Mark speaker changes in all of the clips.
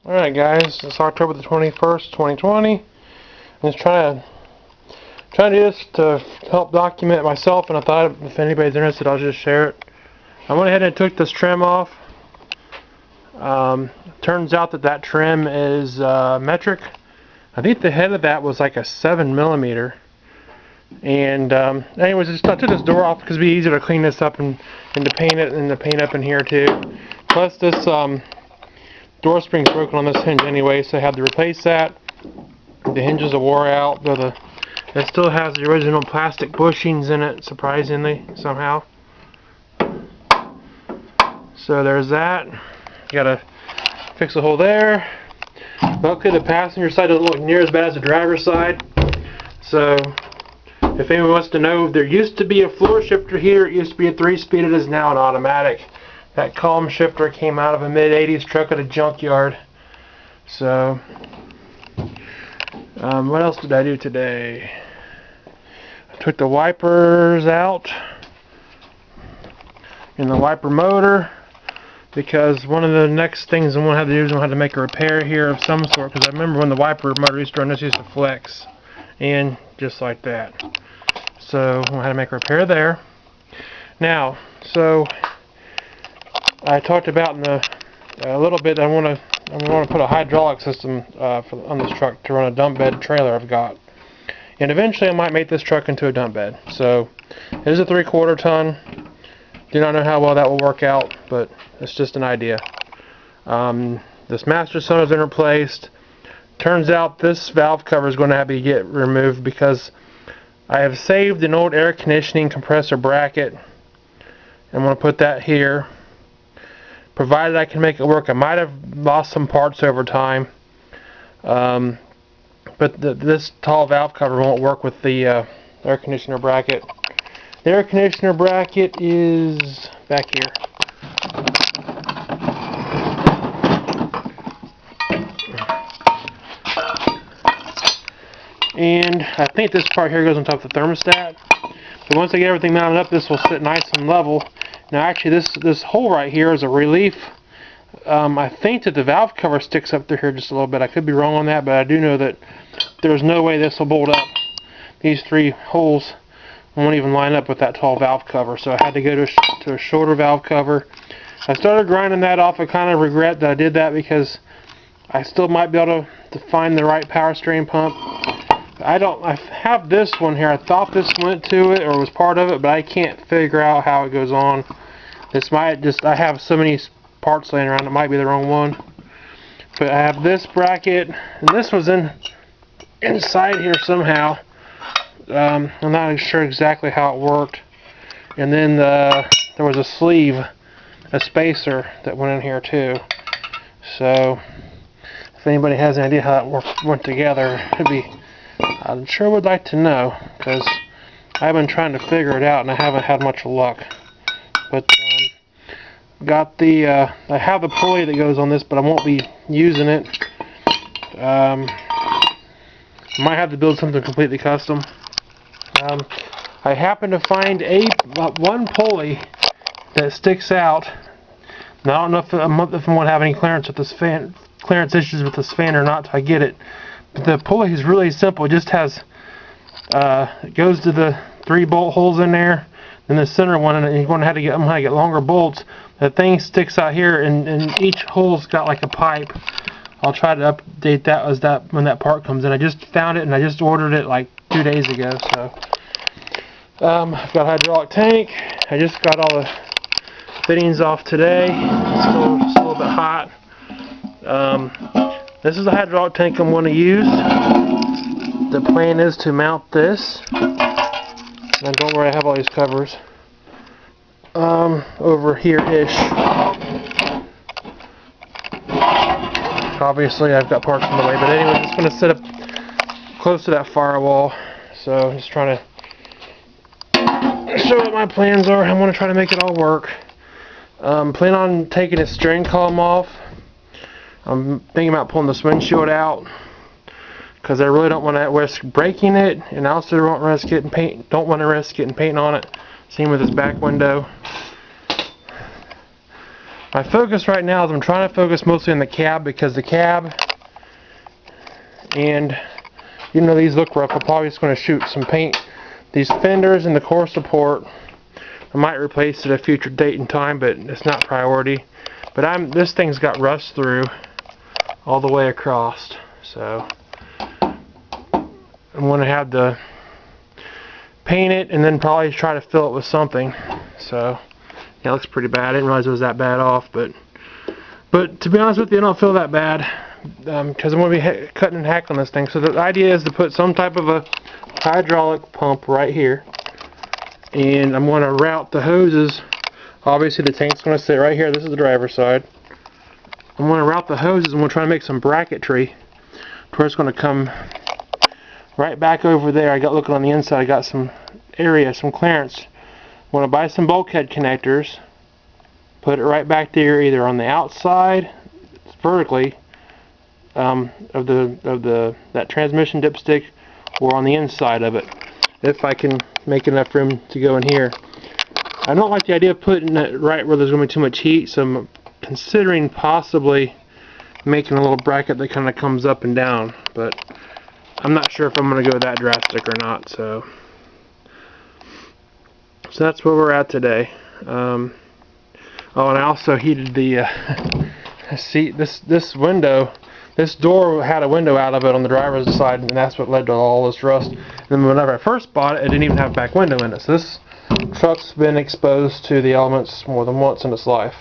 Speaker 1: Alright guys, it's October the 21st, 2020. I'm just trying to do this to help document myself, and I thought if anybody's interested I'll just share it. I went ahead and took this trim off. Turns out that trim is metric. I think the head of that was like a 7mm. And anyways, I took this door off because it'd be easier to clean this up and to paint it, and to paint up in here too. Plus this door spring's broken on this hinge anyway, so I had to replace that. The hinges are wore out, though it still has the original plastic bushings in it, surprisingly, somehow. So there's that. Gotta fix a hole there. Luckily the passenger side doesn't look near as bad as the driver's side. So if anyone wants to know, there used to be a floor shifter here. It used to be a 3-speed. It is now an automatic. That column shifter came out of a mid-80s truck at a junkyard. So what else did I do today? I took the wipers out and the wiper motor, because one of the next things I'm going to have to do is I'm going to have to make a repair here of some sort, because I remember when the wiper motor used to run, this used to flex in just like that. So I'm going to have to make a repair there. Now, so I talked about in a little bit, I'm going to put a hydraulic system on this truck to run a dump bed trailer I've got. And eventually I might make this truck into a dump bed. So it is a 3/4 ton. Do not know how well that will work out, but it's just an idea. This master cylinder has been replaced. Turns out this valve cover is going to have to get removed because I have saved an old air conditioning compressor bracket. I'm going to put that here, provided I can make it work. I might have lost some parts over time, but this tall valve cover won't work with the air conditioner bracket. The air conditioner bracket is back here. And I think this part here goes on top of the thermostat. But once I get everything mounted up, this will sit nice and level. Now actually this hole right here is a relief. I think that the valve cover sticks up through here just a little bit. I could be wrong on that, but I do know that there's no way this will bolt up. These 3 holes won't even line up with that tall valve cover, so I had to go to a shorter valve cover. I started grinding that off. I kind of regret that I did that, because I still might be able to find the right power steering pump. I have this one here. I thought this went to it or was part of it, but I can't figure out how it goes on. This might just, I have so many parts laying around, it might be the wrong one. But I have this bracket, and this was inside here somehow. I'm not sure exactly how it worked. And then there was a sleeve, a spacer that went in here too. So if anybody has any idea how that went together, I sure would like to know, because I've been trying to figure it out and I haven't had much luck. But got I have the pulley that goes on this, but I won't be using it. I might have to build something completely custom. I happen to find one pulley that sticks out. Now I don't know if I'm going to have any clearance issues with this fan or not till I get it. But the pulley is really simple. It just has it goes to the 3 bolt holes in there, then the center one, and you're going to have to get longer bolts. The thing sticks out here, and each hole's got like a pipe. I'll try to update that when that part comes in. I just found it and I just ordered it like 2 days ago. So I've got a hydraulic tank. I just got all the fittings off today. It's still a little bit hot. This is the hydraulic tank I'm going to use. The plan is to mount this. And don't worry, I have all these covers. Over here-ish. Obviously I've got parts in the way, but anyway, it's going to sit up close to that firewall. So I'm just trying to show what my plans are. I want to try to make it all work. Plan on taking the steering column off. I'm thinking about pulling this windshield out, because I really don't want to risk breaking it, and I also don't want to risk getting paint on it. Same with this back window. My focus right now is I'm trying to focus mostly on the cab, because the cab and, even though these look rough, I'm probably just going to shoot some paint. These fenders and the core support, I might replace it at a future date and time, but it's not priority. But this thing's got rust through all the way across, so I'm going to have to paint it and then probably try to fill it with something. So yeah, it looks pretty bad. I didn't realize it was that bad off, but to be honest with you, I don't feel that bad, because I'm going to be cutting and hacking this thing. So the idea is to put some type of a hydraulic pump right here, and I'm going to route the hoses. Obviously the tank's going to sit right here. This is the driver's side. I'm going to route the hoses, and we'll try to make some bracketry to where it's going to come right back over there. I got looking on the inside, I got some area, some clearance. I'm going to buy some bulkhead connectors, put it right back there, either on the outside vertically of that transmission dipstick, or on the inside of it, if I can make enough room to go in here. I don't like the idea of putting it right where there's going to be too much heat, so I'm considering possibly making a little bracket that kind of comes up and down, but I'm not sure if I'm going to go that drastic or not. So that's where we're at today. Oh, and I also heated the seat. This window, this door had a window out of it on the driver's side, and that's what led to all this rust. And then whenever I first bought it, it didn't even have a back window in it. So this truck's been exposed to the elements more than once in its life.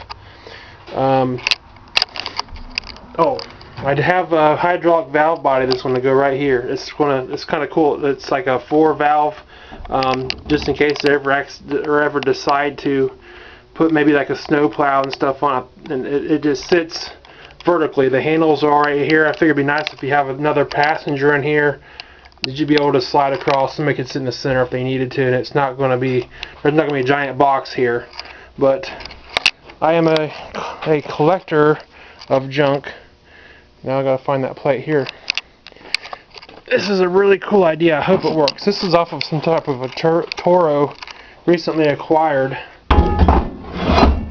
Speaker 1: Oh, I have a hydraulic valve body that's going to go right here. It's kind of cool. It's like a 4-valve, just in case they ever decide to put maybe like a snow plow and stuff on it, and it just sits vertically. The handles are right here. I figured it'd be nice if you have another passenger in here, that you'd be able to slide across and make it sit in the center if they needed to. And it's not going to be, there's not going to be a giant box here. But I am a collector of junk. Now I gotta find that plate here. This is a really cool idea. I hope it works. This is off of some type of a Toro recently acquired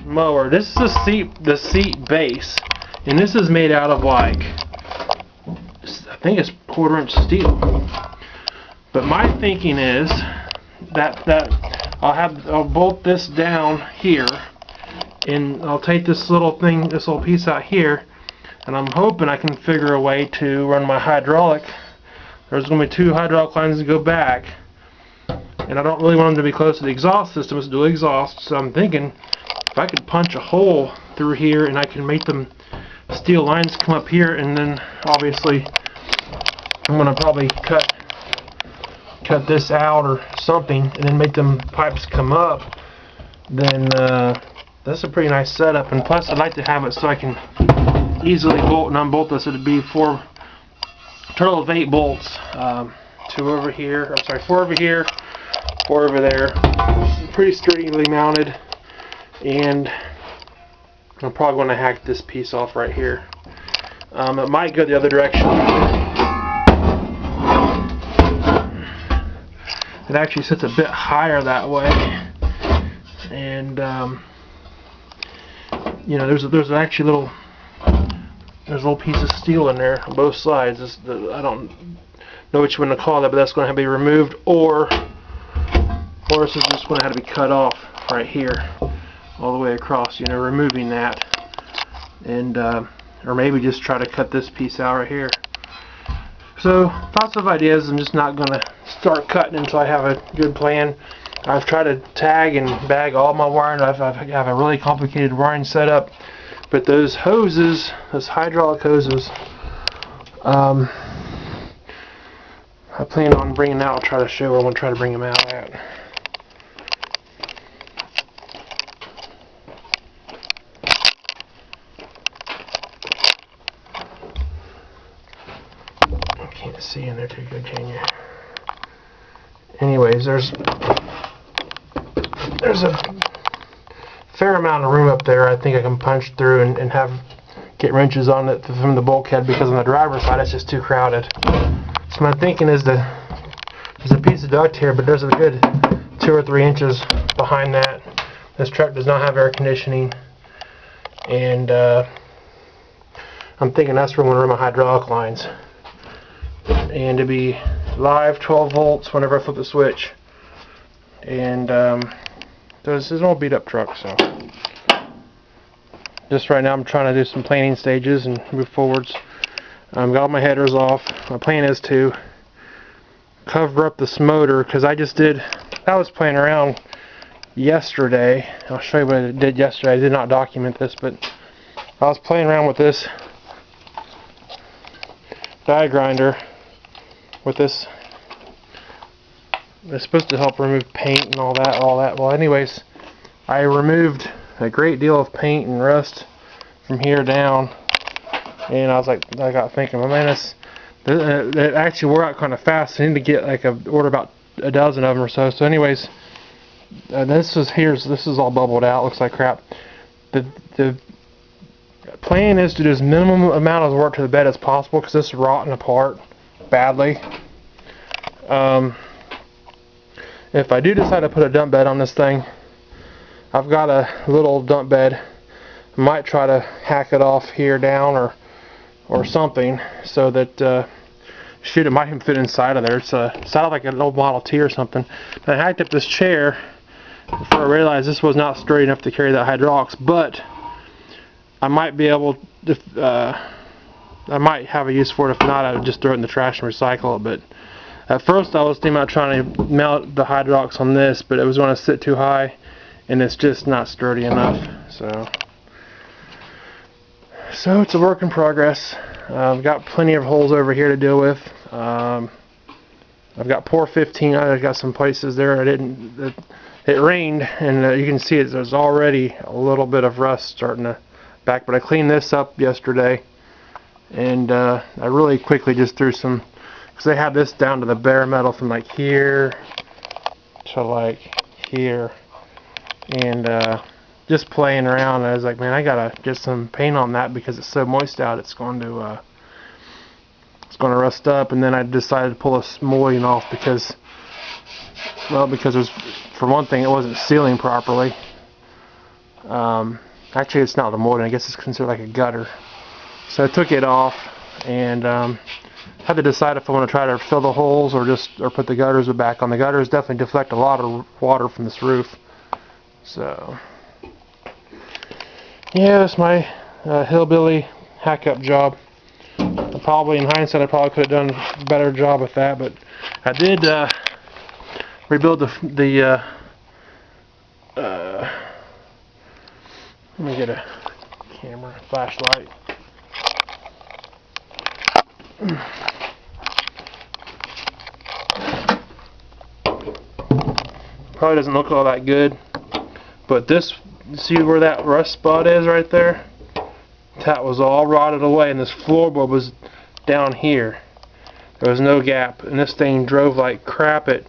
Speaker 1: mower. This is the seat base, and this is made out of, like, I think it's 1/4 inch steel. But my thinking is that I'll bolt this down here, and I'll take this little piece out here, and I'm hoping I can figure a way to run my hydraulic. There's going to be 2 hydraulic lines that go back, and I don't really want them to be close to the exhaust system. It's dual exhaust, so I'm thinking if I could punch a hole through here and I can make them steel lines come up here, and then obviously I'm going to probably cut this out or something, and then make them pipes come up, then that's a pretty nice setup. And plus I'd like to have it so I can easily bolt and unbolt this. It'd be 4 total of 8 bolts, 2 over here, I'm sorry, 4 over here, 4 over there, pretty sturdily mounted. And I'm probably going to hack this piece off right here. It might go the other direction. It actually sits a bit higher that way, and you know, there's actually there's a little piece of steel in there on both sides. I don't know which one to call that, but that's going to have to be removed, or this is just going to have to be cut off right here, all the way across. You know, removing that, and or maybe just try to cut this piece out right here. So lots of ideas. I'm just not going to start cutting until I have a good plan. I've tried to tag and bag all my wiring. I have a really complicated wiring setup. But those hoses, those hydraulic hoses, I plan on bringing out. I'll try to show where I'm going to try to bring them out at. I can't see in there too good, can you? Anyways, there's a fair amount of room up there. I think I can punch through and get wrenches on it from the bulkhead, because on the driver's side it's just too crowded. So my thinking is there's a piece of duct here, but there's a good 2 or 3 inches behind that. This truck does not have air conditioning, and I'm thinking that's where I'm going to run my hydraulic lines, and to be live 12 volts whenever I flip the switch. And this is an old beat up truck, so just right now I'm trying to do some planing stages and move forwards. Got all my headers off. My plan is to cover up this motor, because I was playing around yesterday. I'll show you what I did yesterday. I did not document this, but I was playing around with this die grinder with this. It's supposed to help remove paint and all that. Well, anyways, I removed a great deal of paint and rust from here down, and I got thinking, well, man, it actually wore out kind of fast. I need to get order about a dozen of them or so. So anyways, this is all bubbled out. Looks like crap. The plan is to do as minimum amount of work to the bed as possible, because this is rotting apart badly. If I do decide to put a dump bed on this thing, I've got a little dump bed. I might try to hack it off here down or something, so that shoot, it might even fit inside of there. It sounded like an old Model T or something. But I hacked up this chair before I realized this was not sturdy enough to carry that hydraulics, but I might be able to, I might have a use for it. If not, I would just throw it in the trash and recycle it. But at first I was thinking about trying to mount the hydraulics on this, but it was going to sit too high, and it's just not sturdy enough. So it's a work in progress. I've got plenty of holes over here to deal with. I've got pour 15. I've got some places there it rained, and you can see there's already a little bit of rust starting to back. But I cleaned this up yesterday, and I really quickly just threw some, because they had this down to the bare metal from like here to like here, and just playing around, I was like, man, I gotta get some paint on that because it's so moist out. It's going to rust up. And then I decided to pull a mullion off because there's, for one thing, it wasn't sealing properly. Actually, it's not a mullion. I guess it's considered like a gutter. So I took it off, and had to decide if I want to try to fill the holes or put the gutters back on. The gutters definitely deflect a lot of water from this roof. So yeah, that's my hillbilly hack-up job. Probably, in hindsight, I probably could have done a better job with that, but I did rebuild the let me get a camera, flashlight. Probably doesn't look all that good, but this, see where that rust spot is right there? That was all rotted away, and this floorboard was down here. There was no gap, and this thing drove like crap. It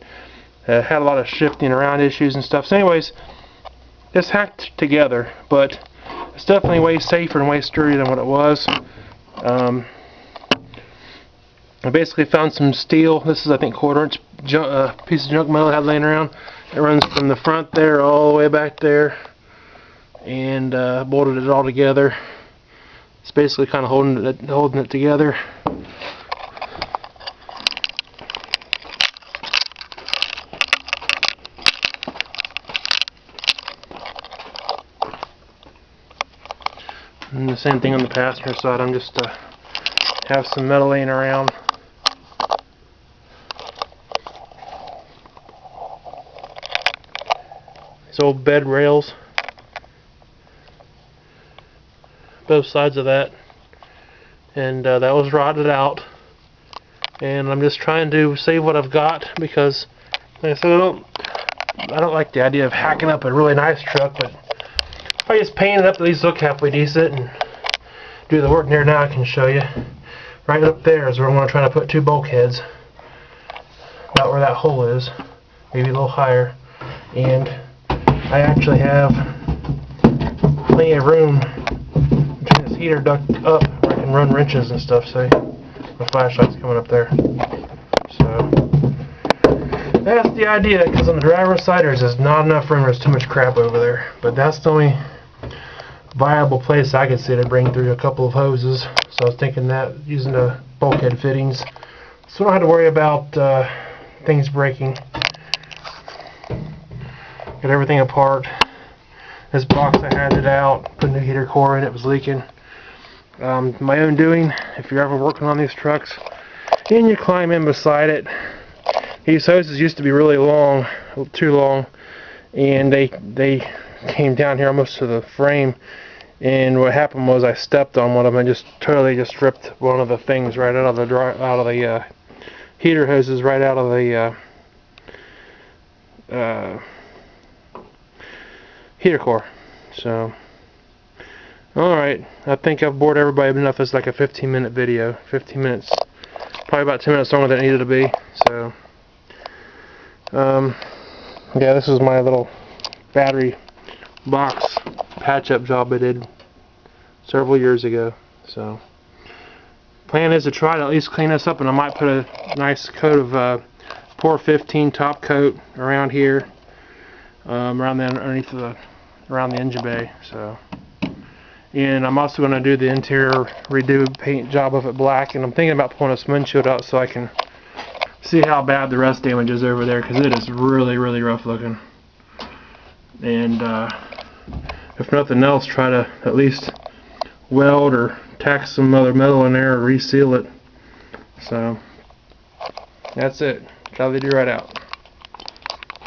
Speaker 1: had a lot of shifting around issues and stuff. So anyways, it's hacked together, but it's definitely way safer and way sturdier than what it was. I basically found some steel. This is, I think, 1/4 inch piece of junk metal I had laying around. It runs from the front there all the way back there, and bolted it all together. It's basically kind of holding it together. And the same thing on the passenger side. I'm just have some metal laying around. These old bed rails, both sides of that, and that was rotted out. And I'm just trying to save what I've got, because like I said, I don't like the idea of hacking up a really nice truck, but if I just paint it up, at least look halfway decent and do the work there. Now I can show you. Right up there is where I'm going to try to put 2 bulkheads, about where that hole is, maybe a little higher. And I actually have plenty of room between this heater duct up where I can run wrenches and stuff. So my flashlight's coming up there. So that's the idea, because on the driver's side there's just not enough room. There's too much crap over there. But that's the viable place I could see to bring through a couple of hoses. So I was thinking that using the bulkhead fittings, so I don't have to worry about things breaking. Got everything apart. This box I had it out, put a new heater core in, it was leaking. My own doing. If you're ever working on these trucks and you climb in beside it, these hoses used to be really long, too long, and they came down here almost to the frame, and what happened was I stepped on one of them and just totally ripped one of the things right out of the heater hoses right out of the heater core. So alright, I think I've bored everybody enough. It's like a 15-minute video. 15 minutes, probably about 10 minutes longer than it needed to be. So yeah, this is my little battery box patch-up job I did several years ago. So plan is to try to at least clean this up, and I might put a nice coat of Por 15 top coat around here, around the engine bay. So, and I'm also going to do the interior redo paint job of it black, and I'm thinking about pulling this windshield out so I can see how bad the rust damage is over there, because it is really, really rough looking. And if nothing else, try to at least weld or tack some other metal in there or reseal it. So that's it. Try to do right out.